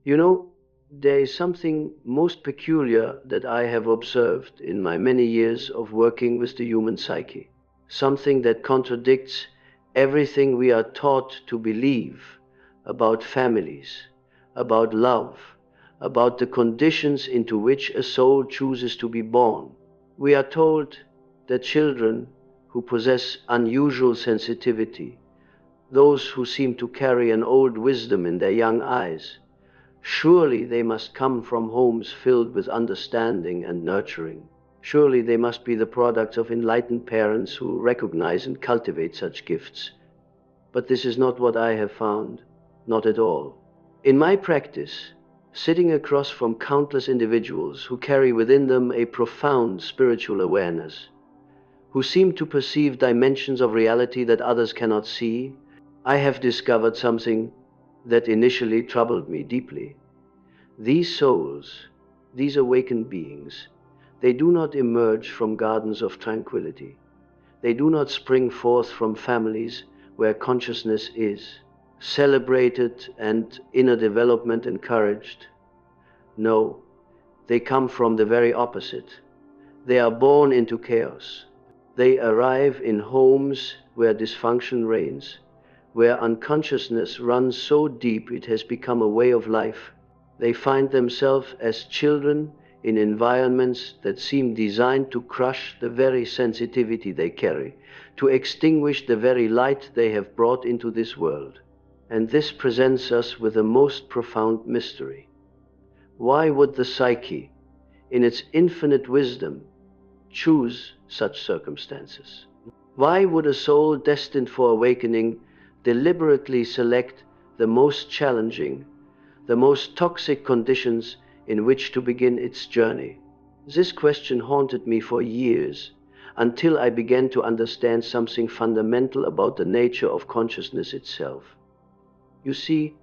You know, there is something most peculiar that I have observed in my many years of working with the human psyche, something that contradicts everything we are taught to believe about families, about love, about the conditions into which a soul chooses to be born. We are told that children who possess unusual sensitivity, those who seem to carry an old wisdom in their young eyes, surely they must come from homes filled with understanding and nurturing. Surely they must be the products of enlightened parents who recognize and cultivate such gifts. But this is not what I have found, not at all. In my practice, sitting across from countless individuals who carry within them a profound spiritual awareness, who seem to perceive dimensions of reality that others cannot see, I have discovered something that initially troubled me deeply. These souls, these awakened beings, they do not emerge from gardens of tranquility. They do not spring forth from families where consciousness is celebrated and inner development encouraged. No, they come from the very opposite. They are born into chaos. They arrive in homes where dysfunction reigns, where unconsciousness runs so deep it has become a way of life. They find themselves as children in environments that seem designed to crush the very sensitivity they carry, to extinguish the very light they have brought into this world. And this presents us with a most profound mystery. Why would the psyche, in its infinite wisdom, choose such circumstances? Why would a soul destined for awakening deliberately select the most challenging, the most toxic conditions in which to begin its journey? This question haunted me for years, until I began to understand something fundamental about the nature of consciousness itself. You see,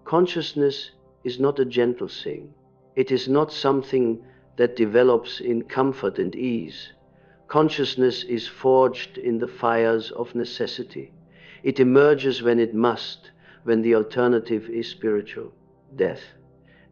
consciousness is not a gentle thing. It is not something that develops in comfort and ease. Consciousness is forged in the fires of necessity. It emerges when it must, when the alternative is spiritual death.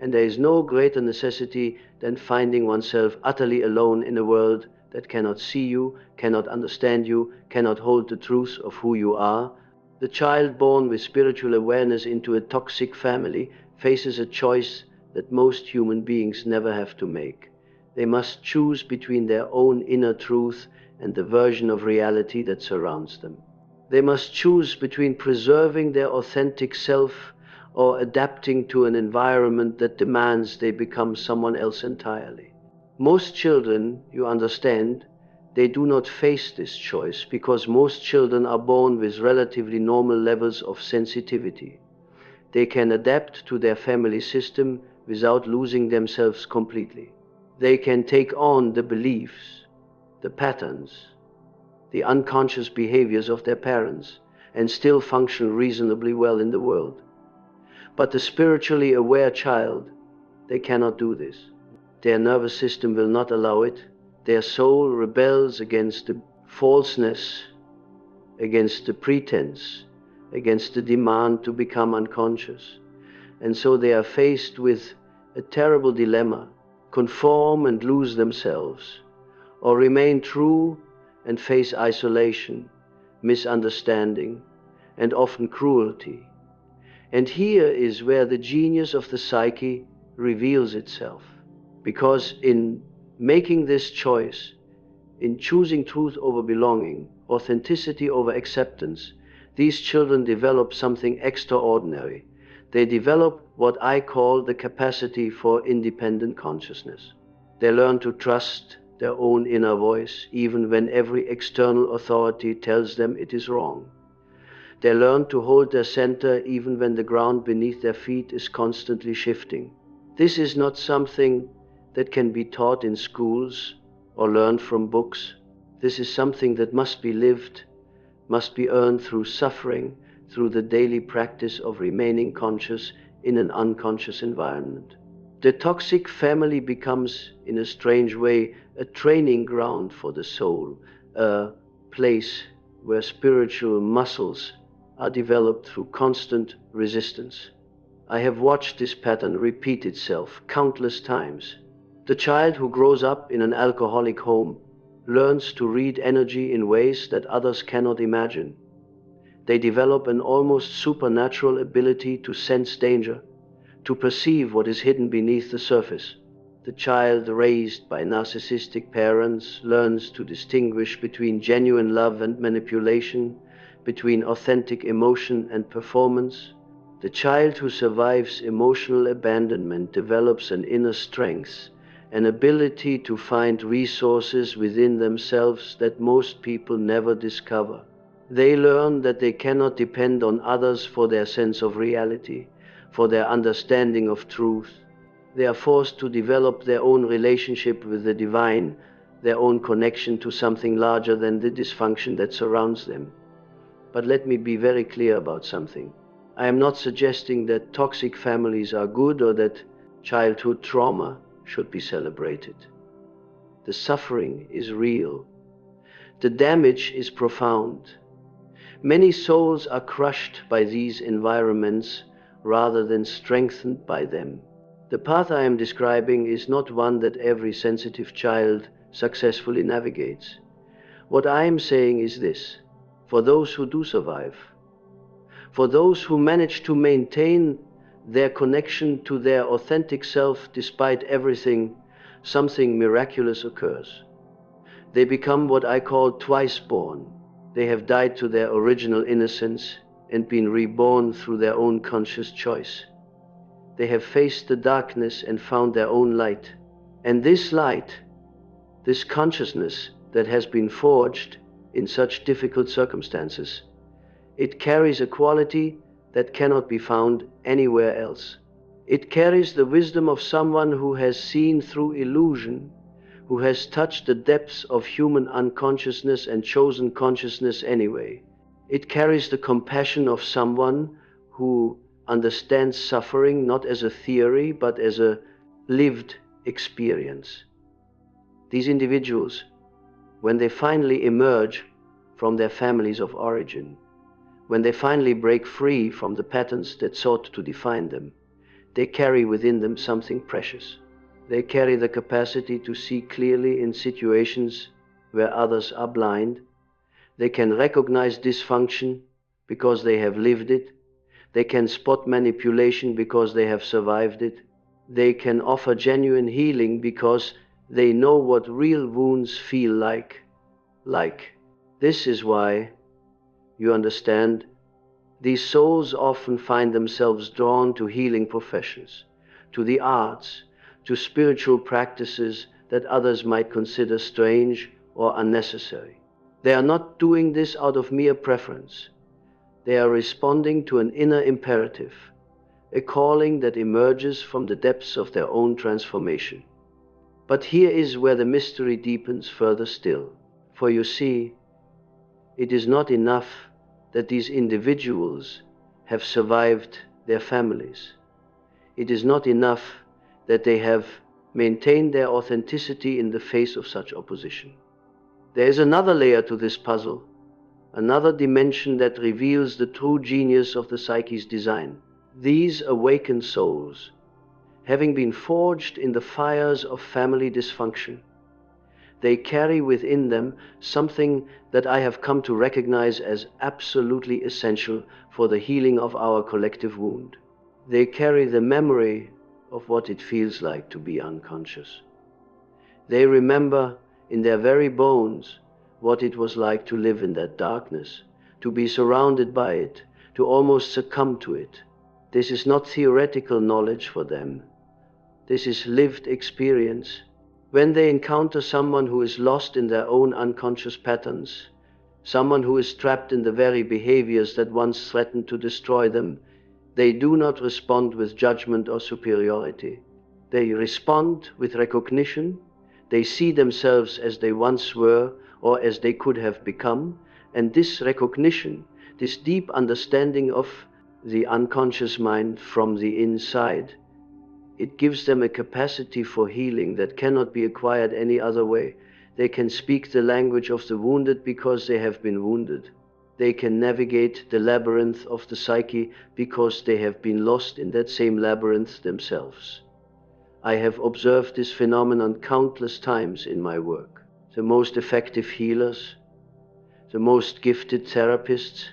And there is no greater necessity than finding oneself utterly alone in a world that cannot see you, cannot understand you, cannot hold the truth of who you are. The child born with spiritual awareness into a toxic family faces a choice that most human beings never have to make. They must choose between their own inner truth and the version of reality that surrounds them. They must choose between preserving their authentic self or adapting to an environment that demands they become someone else entirely. Most children, you understand, they do not face this choice because most children are born with relatively normal levels of sensitivity. They can adapt to their family system without losing themselves completely. They can take on the beliefs, the patterns, the unconscious behaviors of their parents and still function reasonably well in the world. But the spiritually aware child, they cannot do this. Their nervous system will not allow it. Their soul rebels against the falseness, against the pretense, against the demand to become unconscious. And so they are faced with a terrible dilemma: conform and lose themselves, or remain true and face isolation, misunderstanding, and often cruelty. And here is where the genius of the psyche reveals itself. Because in making this choice, in choosing truth over belonging, authenticity over acceptance, these children develop something extraordinary. They develop what I call the capacity for independent consciousness. They learn to trust their own inner voice, even when every external authority tells them it is wrong. They learn to hold their center even when the ground beneath their feet is constantly shifting. This is not something that can be taught in schools or learned from books. This is something that must be lived, must be earned through suffering, through the daily practice of remaining conscious in an unconscious environment. The toxic family becomes, in a strange way, a training ground for the soul, a place where spiritual muscles are developed through constant resistance. I have watched this pattern repeat itself countless times. The child who grows up in an alcoholic home learns to read energy in ways that others cannot imagine. They develop an almost supernatural ability to sense danger, to perceive what is hidden beneath the surface. The child raised by narcissistic parents learns to distinguish between genuine love and manipulation, between authentic emotion and performance. The child who survives emotional abandonment develops an inner strength, an ability to find resources within themselves that most people never discover. They learn that they cannot depend on others for their sense of reality, for their understanding of truth. They are forced to develop their own relationship with the divine, their own connection to something larger than the dysfunction that surrounds them. But let me be very clear about something. I am not suggesting that toxic families are good or that childhood trauma should be celebrated. The suffering is real. The damage is profound. Many souls are crushed by these environments rather than strengthened by them. The path I am describing is not one that every sensitive child successfully navigates. What I am saying is this: for those who do survive, for those who manage to maintain their connection to their authentic self despite everything, something miraculous occurs. They become what I call twice born. They have died to their original innocence and been reborn through their own conscious choice. They have faced the darkness and found their own light. And this light, this consciousness that has been forged in such difficult circumstances, it carries a quality that cannot be found anywhere else. It carries the wisdom of someone who has seen through illusion, who has touched the depths of human unconsciousness and chosen consciousness anyway. It carries the compassion of someone who understands suffering not as a theory but as a lived experience. These individuals, when they finally emerge from their families of origin, when they finally break free from the patterns that sought to define them, they carry within them something precious. They carry the capacity to see clearly in situations where others are blind. They can recognize dysfunction because they have lived it. They can spot manipulation because they have survived it. They can offer genuine healing because they know what real wounds feel like. This is why, you understand, these souls often find themselves drawn to healing professions, to the arts, to spiritual practices that others might consider strange or unnecessary. They are not doing this out of mere preference. They are responding to an inner imperative, a calling that emerges from the depths of their own transformation. But here is where the mystery deepens further still. For you see, it is not enough that these individuals have survived their families. It is not enough that they have maintained their authenticity in the face of such opposition. There is another layer to this puzzle, another dimension that reveals the true genius of the psyche's design. These awakened souls, having been forged in the fires of family dysfunction, they carry within them something that I have come to recognize as absolutely essential for the healing of our collective wound. They carry the memory of what it feels like to be unconscious. They remember in their very bones what it was like to live in that darkness, to be surrounded by it, to almost succumb to it. This is not theoretical knowledge for them. This is lived experience. When they encounter someone who is lost in their own unconscious patterns, someone who is trapped in the very behaviors that once threatened to destroy them, they do not respond with judgment or superiority. They respond with recognition. They see themselves as they once were or as they could have become, and this recognition, this deep understanding of the unconscious mind from the inside, it gives them a capacity for healing that cannot be acquired any other way. They can speak the language of the wounded because they have been wounded. They can navigate the labyrinth of the psyche because they have been lost in that same labyrinth themselves. I have observed this phenomenon countless times in my work. The most effective healers, the most gifted therapists,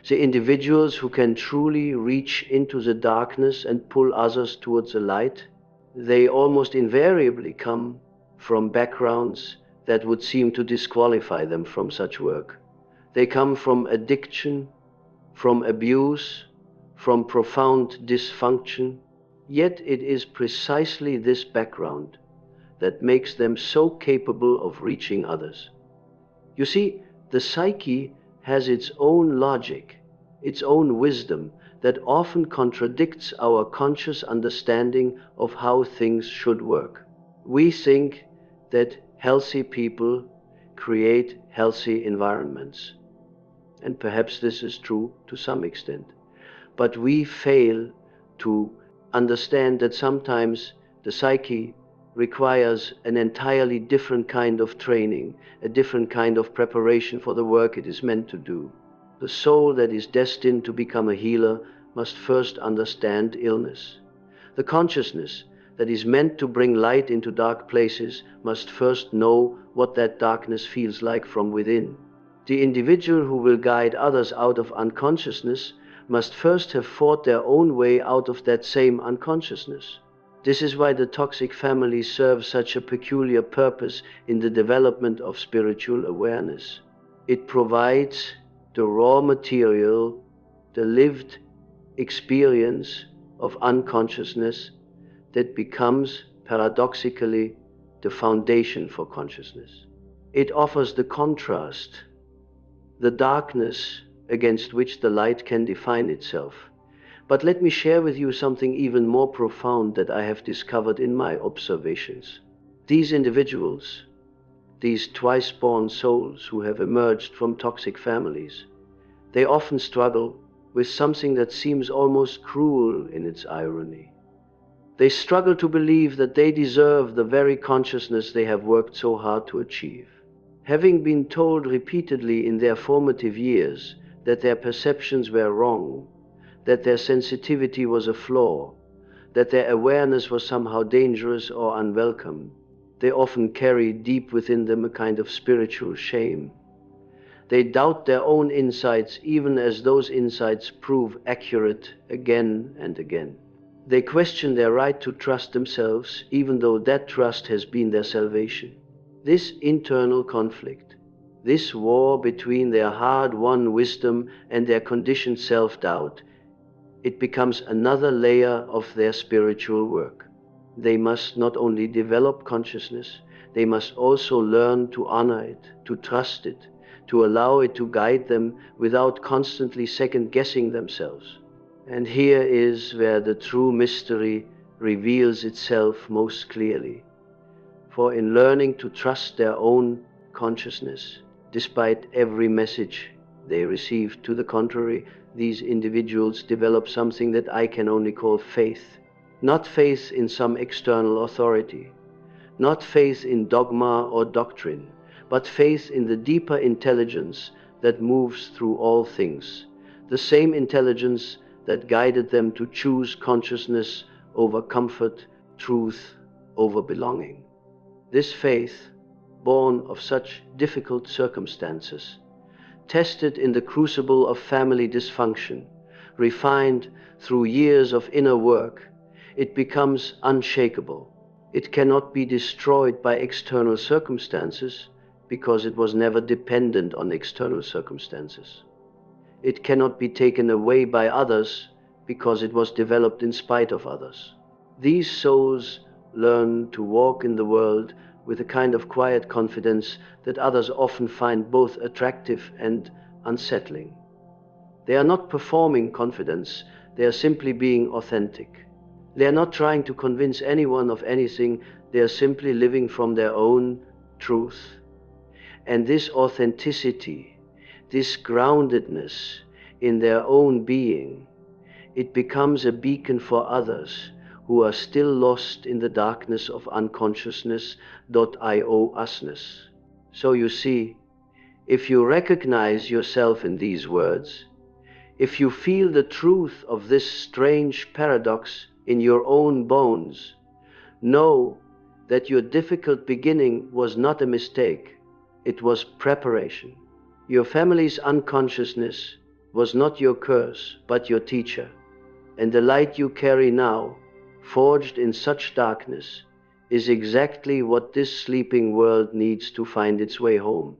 the individuals who can truly reach into the darkness and pull others towards the light, they almost invariably come from backgrounds that would seem to disqualify them from such work. They come from addiction, from abuse, from profound dysfunction. Yet it is precisely this background that makes them so capable of reaching others. You see, the psyche has its own logic, its own wisdom that often contradicts our conscious understanding of how things should work. We think that healthy people create healthy environments. And perhaps this is true to some extent. But we fail to understand that sometimes the psyche requires an entirely different kind of training, a different kind of preparation for the work it is meant to do. The soul that is destined to become a healer must first understand illness. The consciousness that is meant to bring light into dark places must first know what that darkness feels like from within. The individual who will guide others out of unconsciousness must first have fought their own way out of that same unconsciousness. This is why the toxic family serves such a peculiar purpose in the development of spiritual awareness. It provides the raw material, the lived experience of unconsciousness that becomes, paradoxically, the foundation for consciousness. It offers the contrast, the darkness against which the light can define itself. But let me share with you something even more profound that I have discovered in my observations. These individuals, these twice-born souls who have emerged from toxic families, they often struggle with something that seems almost cruel in its irony. They struggle to believe that they deserve the very consciousness they have worked so hard to achieve. Having been told repeatedly in their formative years that their perceptions were wrong, that their sensitivity was a flaw, that their awareness was somehow dangerous or unwelcome, they often carry deep within them a kind of spiritual shame. They doubt their own insights even as those insights prove accurate again and again. They question their right to trust themselves even though that trust has been their salvation. This internal conflict, this war between their hard-won wisdom and their conditioned self-doubt, it becomes another layer of their spiritual work. They must not only develop consciousness, they must also learn to honor it, to trust it, to allow it to guide them without constantly second-guessing themselves. And here is where the true mystery reveals itself most clearly. For in learning to trust their own consciousness, despite every message they receive to the contrary, these individuals develop something that I can only call faith. Not faith in some external authority, not faith in dogma or doctrine, but faith in the deeper intelligence that moves through all things, the same intelligence that guided them to choose consciousness over comfort, truth over belonging. This faith, born of such difficult circumstances, tested in the crucible of family dysfunction, refined through years of inner work, it becomes unshakable. It cannot be destroyed by external circumstances because it was never dependent on external circumstances. It cannot be taken away by others because it was developed in spite of others. These souls learn to walk in the world with a kind of quiet confidence that others often find both attractive and unsettling. They are not performing confidence, they are simply being authentic. They are not trying to convince anyone of anything, they are simply living from their own truth. And this authenticity, this groundedness in their own being, it becomes a beacon for others who are still lost in the darkness of unconsciousness.io usness. So you see, If you recognize yourself in these words, if you feel the truth of this strange paradox in your own bones, know that your difficult beginning was not a mistake, it was preparation. Your family's unconsciousness was not your curse, but your teacher. And the light you carry now, forged in such darkness, is exactly what this sleeping world needs to find its way home.